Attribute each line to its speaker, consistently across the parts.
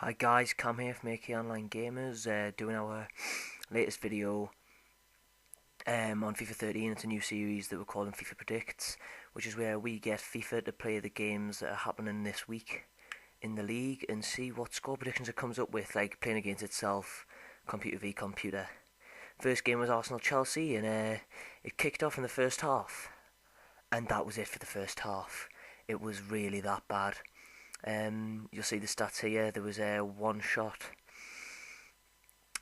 Speaker 1: Hi guys, Cam here from Akaonlinegamers, doing our latest video on FIFA 13. It's a new series that we're calling FIFA Predicts, which is where we get FIFA to play the games that are happening this week in the league and see what score predictions it comes up with, like playing against itself, computer v computer. First game was Arsenal-Chelsea, and it kicked off in the first half, and that was it for the first half. It was really that bad. You'll see the stats here. There was one shot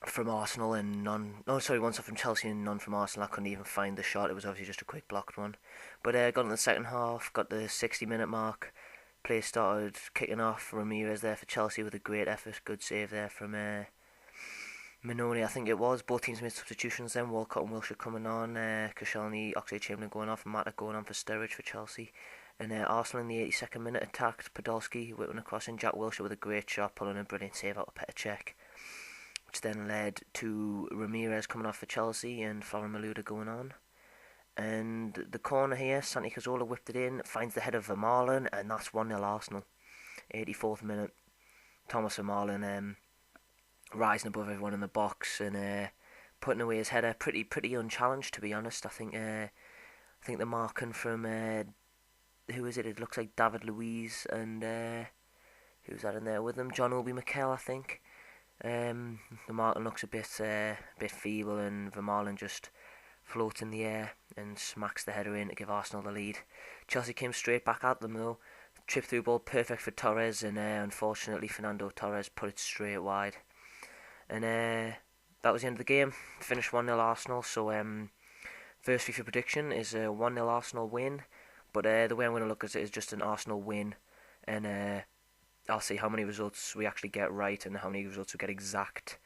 Speaker 1: from Arsenal and none. No, sorry, one shot from Chelsea and none from Arsenal. I couldn't even find the shot. It was obviously just a quick blocked one. But got in the second half, got the 60-minute mark. Play started kicking off. Ramirez there for Chelsea with a great effort. Good save there from Minoni, I think it was. Both teams made substitutions then. Walcott and Wilshere coming on. Koscielny, Oxlade-Chamberlain going off, and Mata going on for Sturridge for Chelsea. And Arsenal in the 82nd minute attacked. Podolski whipping across in. Jack Wilshere with a great shot, pulling a brilliant save out of Petr Cech, which then led to Ramirez coming off for Chelsea and Florent Malouda going on. And the corner here, Santi Cazorla whipped it in, finds the head of Vermaelen, and that's 1-0 Arsenal. 84th minute. Thomas Vermaelen rising above everyone in the box and putting away his header, pretty unchallenged, to be honest. I think the marking from who is it? It looks like David Luiz and who's that in there with him? John Obi Mikel, I think. The marking looks a bit feeble, and Vermaelen just floats in the air and smacks the header in to give Arsenal the lead. Chelsea came straight back at them though. Trip through ball, perfect for Torres, and unfortunately Fernando Torres put it straight wide. And that was the end of the game. Finished 1-0 Arsenal. So first FIFA prediction is a 1-0 Arsenal win. But the way I'm going to look at it is just an Arsenal win, and I'll see how many results we actually get right and how many results we get exact.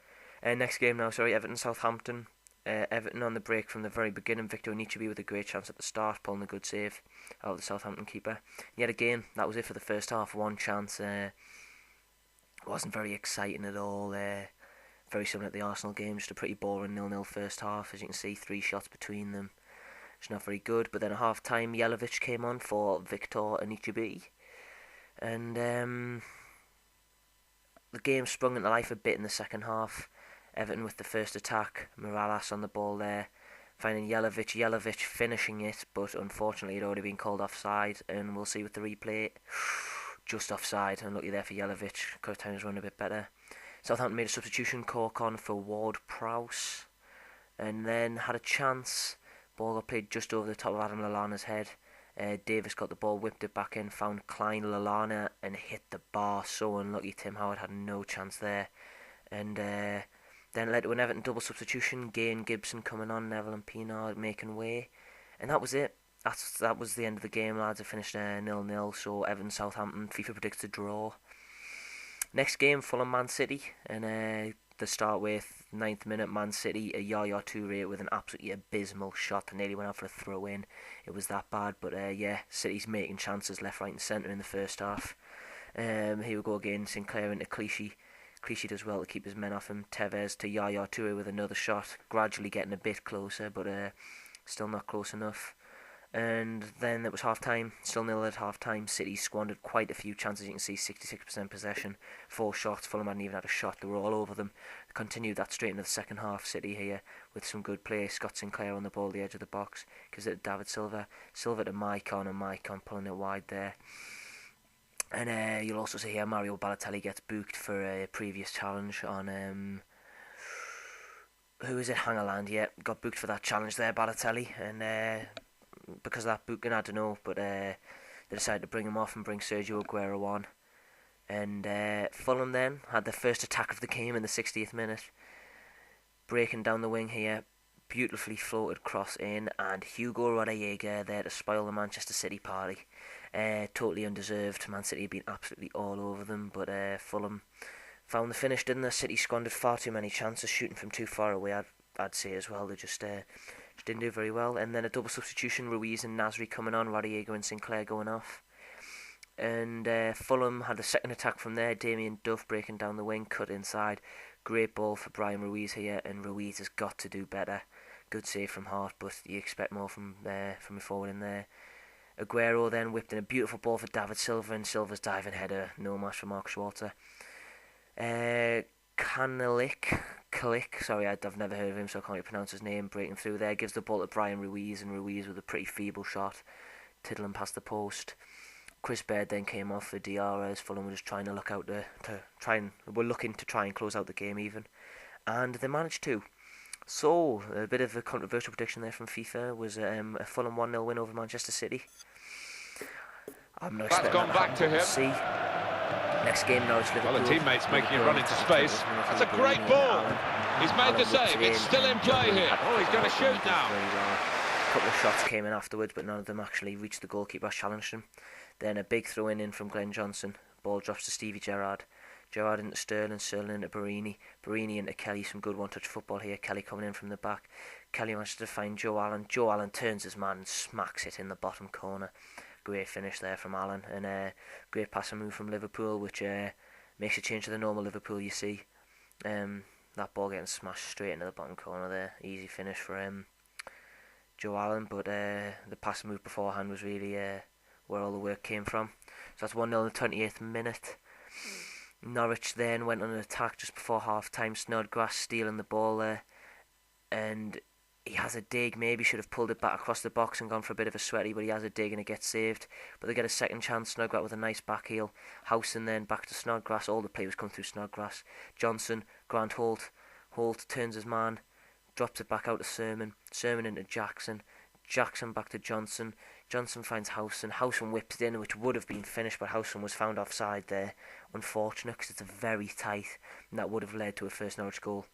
Speaker 1: Next game now, Everton Southampton. Everton on the break from the very beginning. Victor Onichebe with a great chance at the start, pulling a good save out of the Southampton keeper. Yet again, that was it for the first half. One chance. Wasn't very exciting at all. Very similar to the Arsenal game, just a pretty boring 0-0 first half. As you can see, 3 shots between them. It's not very good. But then at half time, Jelavic came on for Victor Onichebe, and the game sprung into life a bit in the second half. Everton with the first attack, Morales on the ball there, finding Jelavic finishing it, but unfortunately it had already been called offside, and we'll see with the replay, just offside. Unlucky there for Jelavic, could have times run a bit better. Southampton made a substitution, Cork on for Ward-Prowse, and then had a chance. Ball got played just over the top of Adam Lallana's head. Davis got the ball, whipped it back in, found Klein Lallana and hit the bar. So unlucky. Tim Howard had no chance there. And then it led to an Everton double substitution. Gay and Gibson coming on, Neville and Pienaar making way. And that was it. That was the end of the game, lads. It finished 0-0. So Everton Southampton, FIFA predicts a draw. Next game, Fulham Man City. And to start with, 9th minute, Man City, a Yaya Toure with an absolutely abysmal shot that nearly went out for a throw-in. It was that bad, but yeah, City's making chances left, right and centre in the first half. Here we go again, Sinclair into Clichy. Clichy does well to keep his men off him. Tevez to Yaya Toure with another shot, gradually getting a bit closer, but still not close enough. And then it was half-time, still 0 at half-time. City squandered quite a few chances. You can see 66% possession, 4 shots. Fulham hadn't even had a shot. They were all over them. They continued that straight into the second half. City here with some good play. Scott Sinclair on the ball, the edge of the box. Gives it to David Silva. Silva to Maicon, and Maicon pulling it wide there. And you'll also see here Mario Balotelli gets booked for a previous challenge on... who is it? Hangerland, yeah. Got booked for that challenge there, Balotelli. And... because of that booking, I don't know, but they decided to bring him off and bring Sergio Aguero on. And Fulham then had their first attack of the game in the 60th minute. Breaking down the wing here, beautifully floated cross in, and Hugo Rodallega there to spoil the Manchester City party. Totally undeserved. Man City had been absolutely all over them, but Fulham found the finish, didn't they? City squandered far too many chances, shooting from too far away, I'd say as well. They just didn't do very well. And then a double substitution, Ruiz and Nasri coming on, Rodallega and Sinclair going off. And Fulham had a second attack from there. Damien Duff breaking down the wing, cut inside. Great ball for Brian Ruiz here, and Ruiz has got to do better. Good save from Hart, but you expect more from a forward in there. Aguero then whipped in a beautiful ball for David Silva, and Silva's diving header, no match for Mark Schwarzer. Kalik, sorry, I've never heard of him, so I can't really pronounce his name. Breaking through there, gives the ball to Brian Ruiz, and Ruiz with a pretty feeble shot, tiddling past the post. Chris Baird then came off for Diarra as Fulham were just trying to look out we're looking to try and close out the game even, and they managed to. So a bit of a controversial prediction there from FIFA was a Fulham 1-0 win over Manchester City. I'm not expecting that to happen, to him. See. Next game, Norwich Liverpool.
Speaker 2: Well, the teammate's making a run into space. That's a great ball. He's made the save. It's still in play here. Oh, he's going to shoot now.
Speaker 1: A couple of shots came in afterwards, but none of them actually reached the goalkeeper, challenged him. Then a big throw-in from Glenn Johnson. Ball drops to Stevie Gerrard. Gerrard into Sterling, Sterling into Barini. Barini into Kelly. Some good one-touch football here. Kelly coming in from the back. Kelly manages to find Joe Allen. Joe Allen turns his man and smacks it in the bottom corner. Great finish there from Allen, and a great passing move from Liverpool, which makes a change to the normal Liverpool you see. That ball getting smashed straight into the bottom corner there. Easy finish for Joe Allen, but the passing move beforehand was really where all the work came from. So that's 1-0 in the 28th minute. Norwich then went on an attack just before half-time. Snodgrass stealing the ball there, and he has a dig. Maybe should have pulled it back across the box and gone for a bit of a sweaty, but he has a dig and it gets saved. But they get a second chance. Snodgrass with a nice back heel. Howson then back to Snodgrass. All the play was come through Snodgrass. Johnson, Grant Holt. Holt turns his man, drops it back out to Sermon. Sermon into Jackson. Jackson back to Johnson. Johnson finds Howson. Howson whips it in, which would have been finished, but Howson was found offside there. Unfortunate, because it's a very tight, and that would have led to a first Norwich goal.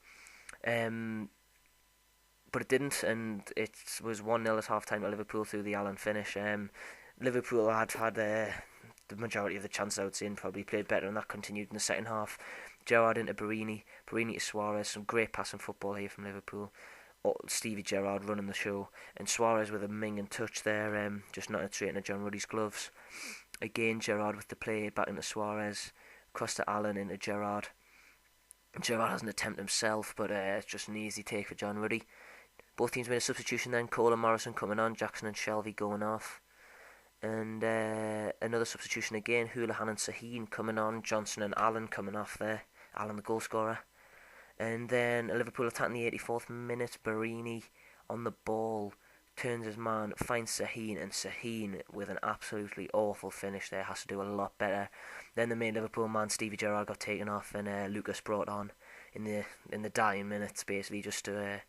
Speaker 1: But it didn't, and it was 1-0 at half-time to Liverpool through the Allen finish. Liverpool had the majority of the chances, I would say, and probably played better, and that continued in the second half. Gerrard into Barini, Barini to Suarez. Some great passing football here from Liverpool. Stevie Gerrard running the show, and Suarez with a minging touch there, just not straight into John Ruddy's gloves. Again, Gerrard with the play back into Suarez, across to Allen into Gerrard. Gerrard has an attempt himself, but it's just an easy take for John Ruddy. Both teams made a substitution then. Cole and Morrison coming on, Jackson and Shelvey going off. And another substitution again, Houlihan and Sahin coming on, Johnson and Allen coming off there. Allen the goal scorer. And then Liverpool attacking the 84th minute. Barini on the ball, turns his man, finds Sahin, and Sahin with an absolutely awful finish there, has to do a lot better. Then the main Liverpool man, Stevie Gerrard, got taken off, and Lucas brought on in the dying minutes, basically, just to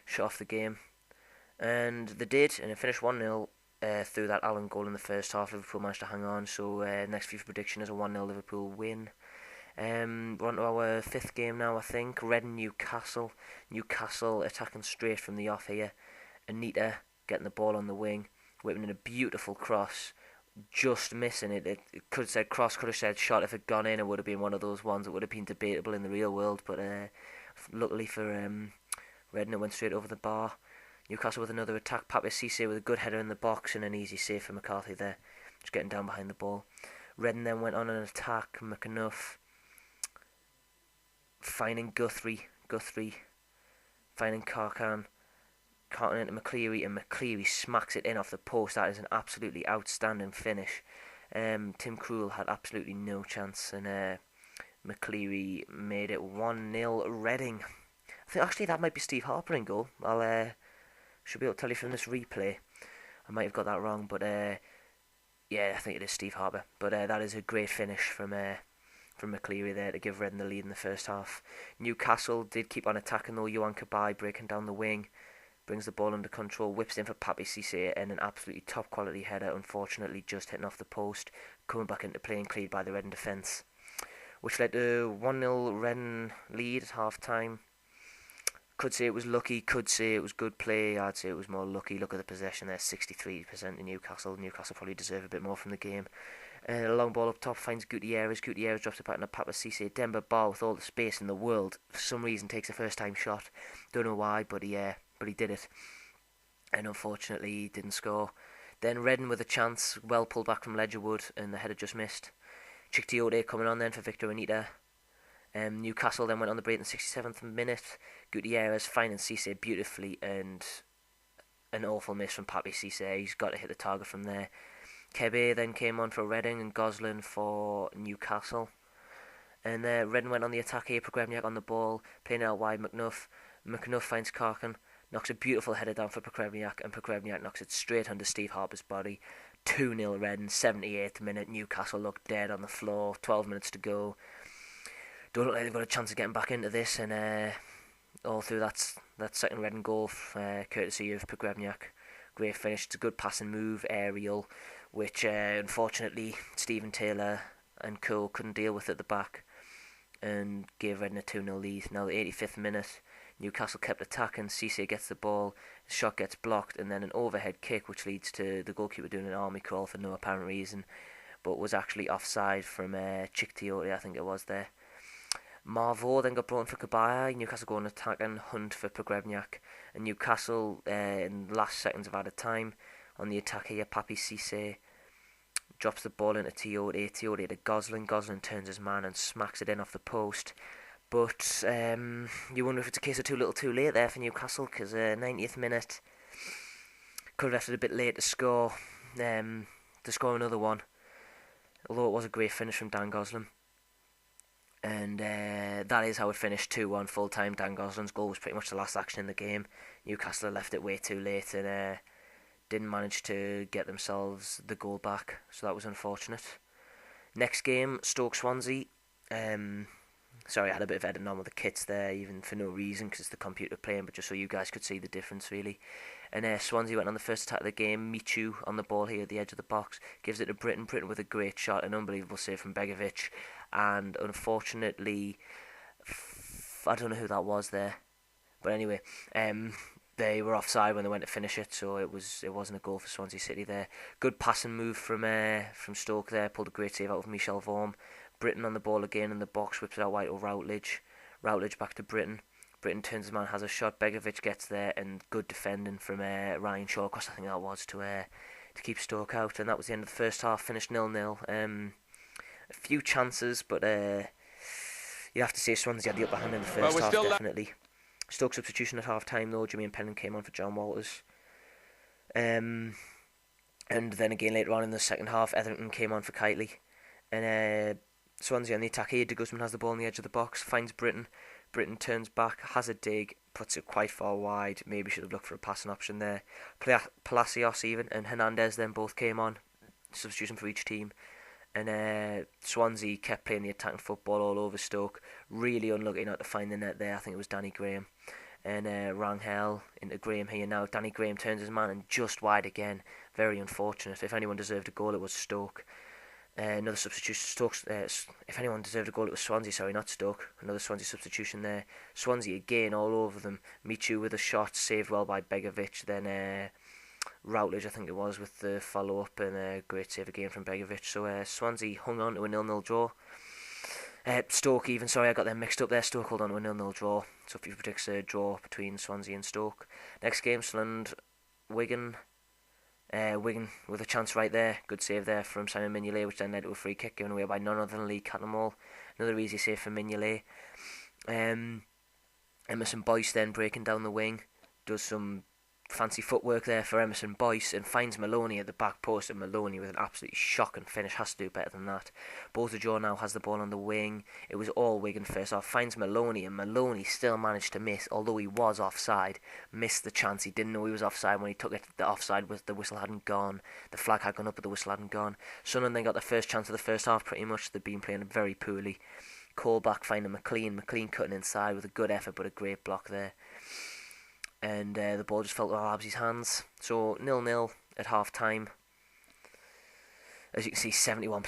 Speaker 1: shut off the game. And they did, and it finished 1-0 through that Allen goal in the first half. Liverpool managed to hang on, so next FIFA prediction is a 1-0 Liverpool win. We're on to our fifth game now, I think. Reading Newcastle. Newcastle attacking straight from the off here. Anita getting the ball on the wing, whipping in a beautiful cross, just missing it. It could have said cross, could have said shot. If it had gone in, it would have been one of those ones that would have been debatable in the real world. But luckily for Reading, it went straight over the bar. Newcastle with another attack. Pape Cisse with a good header in the box and an easy save for McCarthy there, just getting down behind the ball. Reading then went on an attack. McAnuff finding Guthrie finding Carcan into McCleary, and McCleary smacks it in off the post. That is an absolutely outstanding finish. Tim Krul had absolutely no chance, and McCleary made it 1-0 Reading. I think actually that might be Steve Harper in goal. I'll should be able to tell you from this replay. I might have got that wrong, but yeah, I think it is Steve Harper. But that is a great finish from McCleary there to give Reading the lead in the first half. Newcastle did keep on attacking though. Yohan Cabaye breaking down the wing, brings the ball under control, whips in for Pape Cisse, and an absolutely top quality header, unfortunately just hitting off the post, coming back into play and cleared by the Reading defence, which led to 1-0 Reading lead at half time. Could say it was lucky, could say it was good play. I'd say it was more lucky. Look at the possession there, 63% in Newcastle. Newcastle probably deserve a bit more from the game. A long ball up top finds Gutierrez. Gutierrez drops it back into Pape Cisse. Demba Ba, with all the space in the world, for some reason takes a first time shot. Don't know why, but he did it. And unfortunately, he didn't score. Then Reading with a chance, well pulled back from Ledgerwood, and the header just missed. Chiktiote coming on then for Victor Anita. Newcastle then went on the break in the 67th minute. Gutierrez finding Cisse beautifully, and an awful miss from Pape Cisse. He's got to hit the target from there. Kebe then came on for Reading and Goslin for Newcastle. And Redden went on the attack here, Pogrebniak on the ball, playing it out wide, McNuff finds Karkin, knocks a beautiful header down for Pogrebniak, and Pogrebniak knocks it straight under Steve Harper's body. 2-0 Redden, 78th minute, Newcastle look dead on the floor, 12 minutes to go. Don't look like they've got a chance of getting back into this, and all through that second Redden goal, courtesy of Pogrebniak. Great finish, it's a good passing move, aerial, which unfortunately Stephen Taylor and co couldn't deal with at the back, and gave Redden a 2-0 lead. Now the 85th minute, Newcastle kept attacking, Cisse gets the ball, the shot gets blocked, and then an overhead kick which leads to the goalkeeper doing an army crawl for no apparent reason, but was actually offside from Chick-Tiote, I think it was there. Marvaux then got brought in for Kabaya, Newcastle going attacking, Hunt for Pogrebniak, and Newcastle in the last seconds of added time on the attack here, Papi Cisse drops the ball into Tiote to Gosling turns his man and smacks it in off the post. But you wonder if it's a case of too little too late there for Newcastle, because 90th minute could have left it a bit late to score another one, although it was a great finish from Dan Gosling. And that is how it finished, 2-1 full time. Dan Gosling's goal was pretty much the last action in the game. Newcastle left it way too late and didn't manage to get themselves the goal back, so that was unfortunate. Next game, Stoke Swansea. Sorry, I had a bit of editing on with the kits there, even for no reason, because it's the computer playing, but just so you guys could see the difference, really. And Swansea went on the first attack of the game. Michu on the ball here at the edge of the box, gives it to Britton with a great shot, an unbelievable save from Begovic, and unfortunately, I don't know who that was there, but anyway, they were offside when they went to finish it, so it wasn't a goal for Swansea City there. Good passing move from Stoke there, pulled a great save out of Michel Vorm. Britton on the ball again in the box, whips it out wide to Routledge. Routledge back to Britton. Britton turns his man, has a shot. Begovic gets there, and good defending from Ryan Shawcross, I think that was, to keep Stoke out. And that was the end of the first half, finished 0-0. A few chances, but you have to say Swansea had the upper hand in the first half, definitely. Stoke substitution at half time though, Jermaine Pennant came on for John Walters. And then again later on in the second half, Everton came on for Kitely. And Swansea on the attack here, De Guzman has the ball on the edge of the box, finds Britton. Britton turns back, has a dig, puts it quite far wide. Maybe should have looked for a passing option there. Palacios even and Hernandez then both came on, substitution for each team. And Swansea kept playing the attacking football all over Stoke. Really unlucky not to find the net there. I think it was Danny Graham. And Rangel into Graham here now. Danny Graham turns his man and just wide again. Very unfortunate. If anyone deserved a goal, it was Stoke. Another substitution. If anyone deserved a goal, it was Swansea. Sorry, not Stoke. Another Swansea substitution there. Swansea again all over them. Michu with a shot, saved well by Begovic. Then Routledge, I think it was, with the follow-up, and a great save again from Begovic. So Swansea hung on to a 0-0 draw. Stoke even, sorry, I got them mixed up there. Stoke hold on to a 0-0 draw. So Fifa predicts a draw between Swansea and Stoke. Next game, Sunderland, Wigan. Wigan with a chance right there. Good save there from Simon Mignolet, which then led to a free kick given away by none other than Lee Cattermole. Another easy save from Mignolet. Emerson Boyce then breaking down the wing. Does some fancy footwork there for Emerson Boyce and finds Maloney at the back post, and Maloney with an absolutely shocking finish has to do better than that. Bozajo now has the ball on the wing. It was all Wigan first off, finds Maloney, and Maloney still managed to miss, although he was offside. Missed the chance. He didn't know he was offside when he took it. The offside was, the whistle hadn't gone, the flag had gone up but the whistle hadn't gone. Sunderland then got the first chance of the first half pretty much. They've been playing very poorly. Colback finding McLean cutting inside with a good effort but a great block there. And the ball just fell to Absy's hands. So 0-0 at half time. As you can see, 71%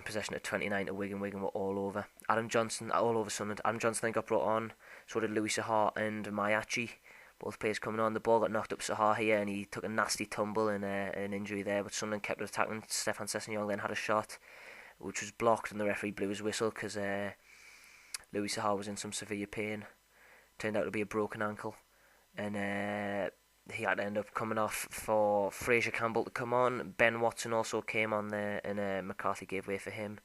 Speaker 1: possession at 29 to Wigan. Wigan were all over. Adam Johnson, all over Sunderland. Adam Johnson then got brought on. So did Louis Sahar and Mayachi. Both players coming on. The ball got knocked up Sahar here, and he took a nasty tumble and an injury there. But Sunderland kept attacking. Stefan Sessegnon then had a shot, which was blocked, and the referee blew his whistle because Louis Sahar was in some severe pain. Turned out to be a broken ankle. And he had to end up coming off for Fraser Campbell to come on. Ben Watson also came on there, and McCarthy gave way for him.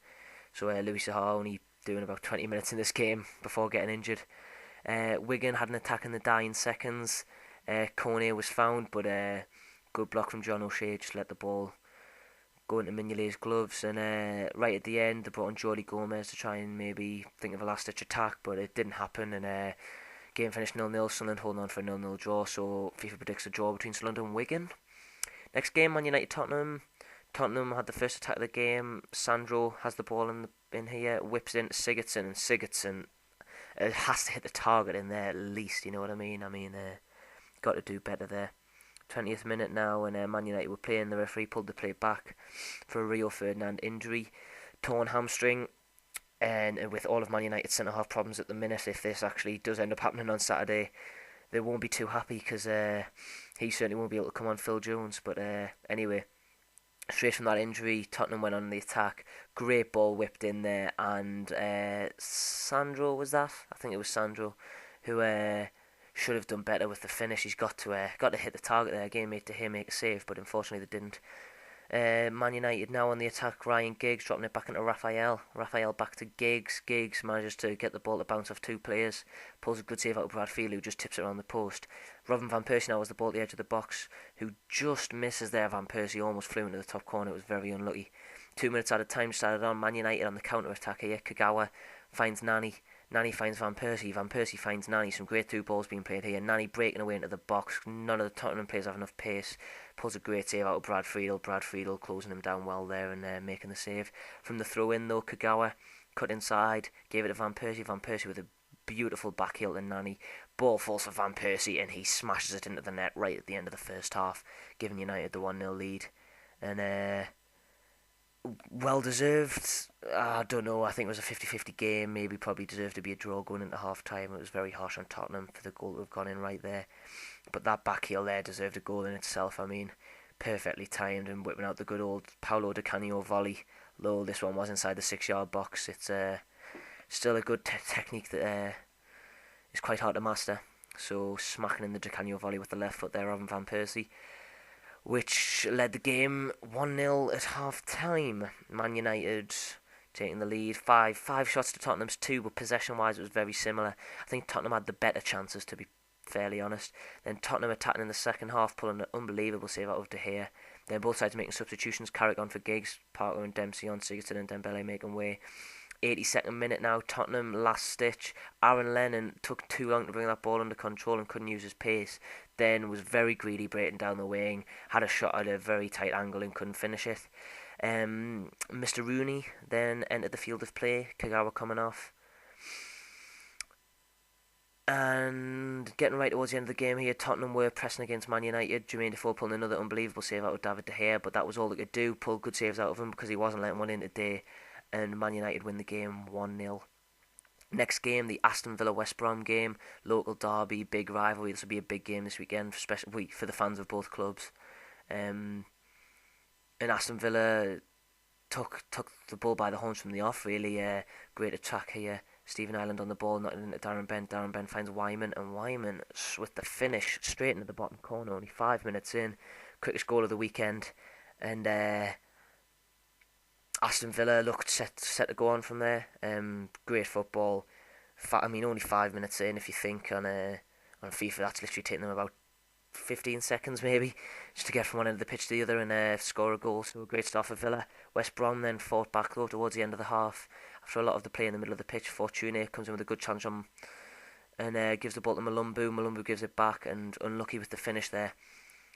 Speaker 1: So Louis Sahar only doing about 20 minutes in this game before getting injured. Wigan had an attack in the dying seconds. Kone was found, but good block from John O'Shea, just let the ball going to Mignolet's gloves, and right at the end they brought on Jordi Gomez to try and maybe think of a last-ditch attack, but it didn't happen, and game finished 0-0, Sunderland holding on for a 0-0 draw, so FIFA predicts a draw between Sunderland and Wigan. Next game, Man United Tottenham. Tottenham had the first attack of the game. Sandro has the ball in here, whips into Sigurdsson, and Sigurdsson has to hit the target in there at least, you know what I mean? Got to do better there. 20th minute now, and Man United were playing. The referee pulled the play back for a Rio Ferdinand injury, torn hamstring, and with all of Man United's centre-half problems at the minute, if this actually does end up happening on Saturday, they won't be too happy, because he certainly won't be able to come on Phil Jones. But anyway, straight from that injury, Tottenham went on the attack. Great ball whipped in there, and Sandro, was that? I think it was Sandro, who should have done better with the finish. He's got to hit the target there. Game made to him make a save, but unfortunately they didn't. Man United now on the attack. Ryan Giggs dropping it back into Raphael. Raphael back to Giggs. Giggs manages to get the ball to bounce off two players. Pulls a good save out of Bradfield, who just tips it around the post. Robin Van Persie now has the ball at the edge of the box, who just misses there. Van Persie almost flew into the top corner. It was very unlucky. 2 minutes out of time started on. Man United on the counter-attack here. Kagawa finds Nani. Nani finds Van Persie. Van Persie finds Nani. Some great through balls being played here. Nani breaking away into the box. None of the Tottenham players have enough pace. Pulls a great save out of Brad Friedel. Brad Friedel closing him down well there and making the save. From the throw-in though, Kagawa cut inside. Gave it to Van Persie. Van Persie with a beautiful back heel to Nani. Ball falls for Van Persie and he smashes it into the net right at the end of the first half, giving United the 1-0 lead. And well deserved. I don't know. I think it was a 50-50 game. Maybe probably deserved to be a draw going into half time. It was very harsh on Tottenham for the goal to have gone in right there. But that back heel there deserved a goal in itself. Perfectly timed and whipping out the good old Paolo Di Canio volley. Though this one was inside the 6-yard box, it's still a good technique that is quite hard to master. So smacking in the Di Canio volley with the left foot there of Van Persie, which led the game 1-0 at half-time. Man United taking the lead. Five shots to Tottenham's 2, but possession-wise it was very similar. I think Tottenham had the better chances, to be fairly honest. Then Tottenham attacking in the second half, pulling an unbelievable save out of De Gea. Then both sides making substitutions. Carrick on for Giggs, Parker and Dempsey on, Sigurdsson and Dembele making way. 82nd minute now, Tottenham last stitch. Aaron Lennon took too long to bring that ball under control and couldn't use his pace. Then was very greedy breaking down the wing, had a shot at a very tight angle and couldn't finish it. Mr. Rooney then entered the field of play, Kagawa coming off. And getting right towards the end of the game here, Tottenham were pressing against Man United. Jermaine Defoe pulling another unbelievable save out of David De Gea, but that was all they could do. Pull good saves out of him because he wasn't letting one in today. And Man United win the game 1-0. Next game, the Aston Villa West Brom game, local derby, big rivalry. This will be a big game this weekend, especially for the fans of both clubs. And Aston Villa took the ball by the horns from the off. Really, great attack here. Stephen Ireland on the ball, knocking into Darren Bent. Darren Bent finds Wyman, and Wyman with the finish straight into the bottom corner. Only 5 minutes in, quickest goal of the weekend, and Aston Villa looked set to go on from there. Great football. Only 5 minutes in. If you think on FIFA, that's literally taking them about 15 seconds maybe, just to get from one end of the pitch to the other and score a goal. So a great start for Villa. West Brom then fought back though towards the end of the half. After a lot of the play in the middle of the pitch, Fortune comes in with a good challenge on and gives the ball to Malumbu. Malumbu gives it back and unlucky with the finish there.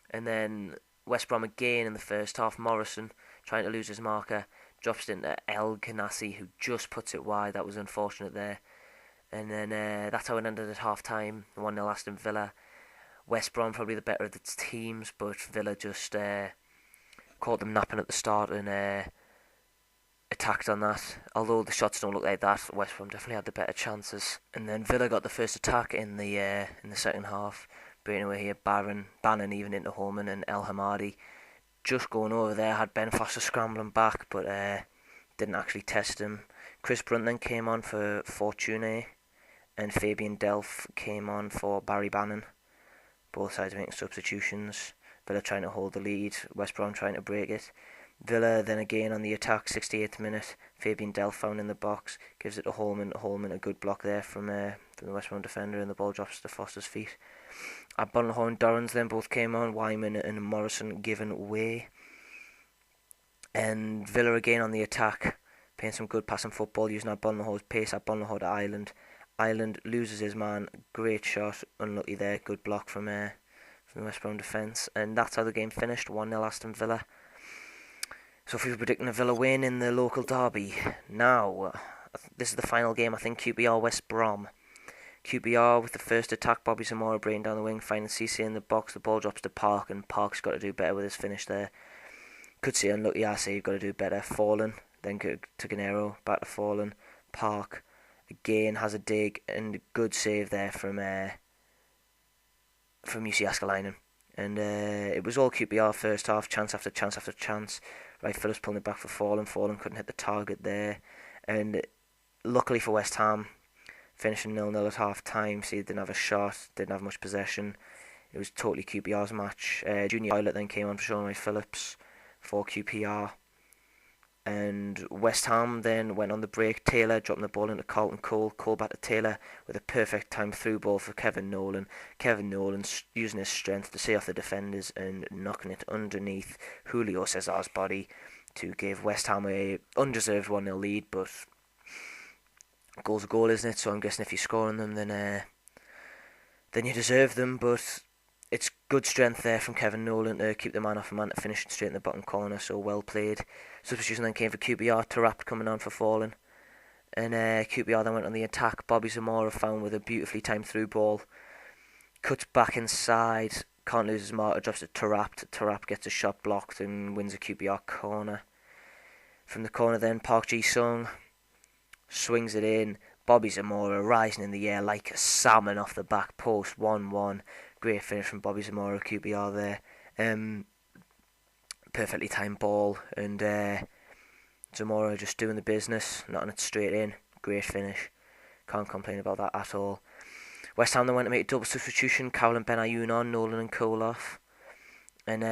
Speaker 1: And then West Brom again in the first half. Morrison trying to lose his marker, drops it into El Ganassi, who just puts it wide. That was unfortunate there. And then that's how it ended at half time. 1-0 Aston Villa. West Brom probably the better of the teams, but Villa just caught them napping at the start and attacked on that. Although the shots don't look like that, West Brom definitely had the better chances. And then Villa got the first attack in the second half, breaking away here. Bannon even into Holman and El Hamadi. Just going over there, had Ben Foster scrambling back, but didn't actually test him. Chris Brunt then came on for Fortune, and Fabian Delph came on for Barry Bannon. Both sides making substitutions. Villa trying to hold the lead, West Brom trying to break it. Villa then again on the attack, 68th minute. Fabian Delph found in the box, gives it to Holman. Holman, a good block there from the West Brom defender, and the ball drops to Foster's feet. Bonhorn and Dorrans then both came on. Wyman and Morrison given way. And Villa again on the attack, playing some good passing football, using that Bonlaho's pace, that Bonlaho to Ireland. Ireland loses his man, great shot, unlucky there, good block from the West Brom defence. And that's how the game finished, 1-0 Aston Villa. So if we were predicting a Villa win in the local derby, now, this is the final game, I think, QPR West Brom. QPR with the first attack, Bobby Zamora bringing down the wing, finding Cisse in the box, the ball drops to Park, and Park's got to do better with his finish there. Could see unlucky, I say you've got to do better. Fallen, then to Gennaro, back to Fallen. Park, again, has a dig, and a good save there from UC Akaonlinegamers. And it was all QPR first half, chance after chance after chance. Right, Phillips pulling it back for Fallen. Fallen couldn't hit the target there. And luckily for West Ham, finishing 0-0 at half time. See, didn't have a shot, didn't have much possession. It was totally QPR's match. Junior Violet then came on for Sean Phillips for QPR. And West Ham then went on the break. Taylor dropping the ball into Carlton Cole. Cole back to Taylor with a perfect time through ball for Kevin Nolan. Kevin Nolan using his strength to see off the defenders and knocking it underneath Julio Cesar's body to give West Ham a undeserved 1-0 lead. But goal's a goal, isn't it? So I'm guessing if you're scoring them, then you deserve them. But it's good strength there from Kevin Nolan to keep the man off a man to finish it straight in the bottom corner, so well played. Substitution then came for QPR, Tarap coming on for Fallen. And QPR then went on the attack. Bobby Zamora found with a beautifully timed through ball. Cuts back inside, can't lose his marker, drops it to Tarap. Tarap gets a shot blocked and wins a QPR corner. From the corner then, Park Ji-sung swings it in. Bobby Zamora rising in the air like a salmon off the back post, 1-1. Great finish from Bobby Zamora, QPR there. Perfectly timed ball, and Zamora just doing the business, knocking it straight in. Great finish. Can't complain about that at all. West Ham then went to make a double substitution. Cowell and Benayoun on, Nolan and Cole off. And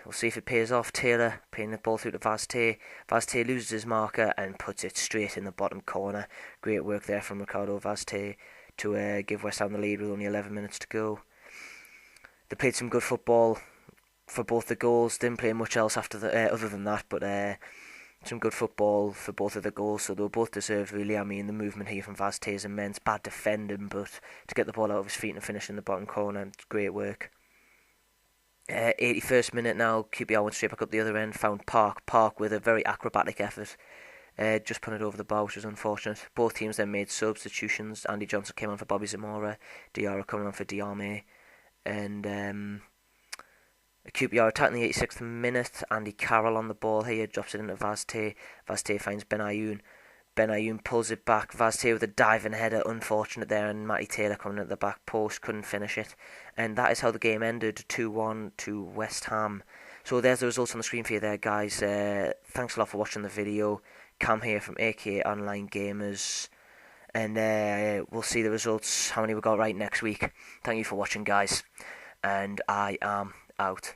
Speaker 1: we'll see if it pays off. Taylor playing the ball through to Vazte. Vazte loses his marker and puts it straight in the bottom corner. Great work there from Ricardo Vazte to give West Ham the lead with only 11 minutes to go. They played some good football for both the goals. Didn't play much else after other than that, but some good football for both of the goals. So they were both deserved, really. I mean, the movement here from Vazte is immense. Bad defending, but to get the ball out of his feet and finish in the bottom corner, it's great work. 81st minute now, QPR went straight back up the other end, found Park with a very acrobatic effort. Just put it over the bar, which was unfortunate. Both teams then made substitutions. Andy Johnson came on for Bobby Zamora. Diarra coming on for Diarme. And QPR attacking the 86th minute. Andy Carroll on the ball here, drops it into Vazte. Vazte finds Benayoun. Benayoun pulls it back. Vazte with a diving header, unfortunate there, and Matty Taylor coming at the back post, couldn't finish it. And that is how the game ended, 2-1 to West Ham. So there's the results on the screen for you there, guys. Thanks a lot for watching the video. Cam here from Akaonlinegamers. And we'll see the results, how many we got right next week. Thank you for watching, guys. And I am out.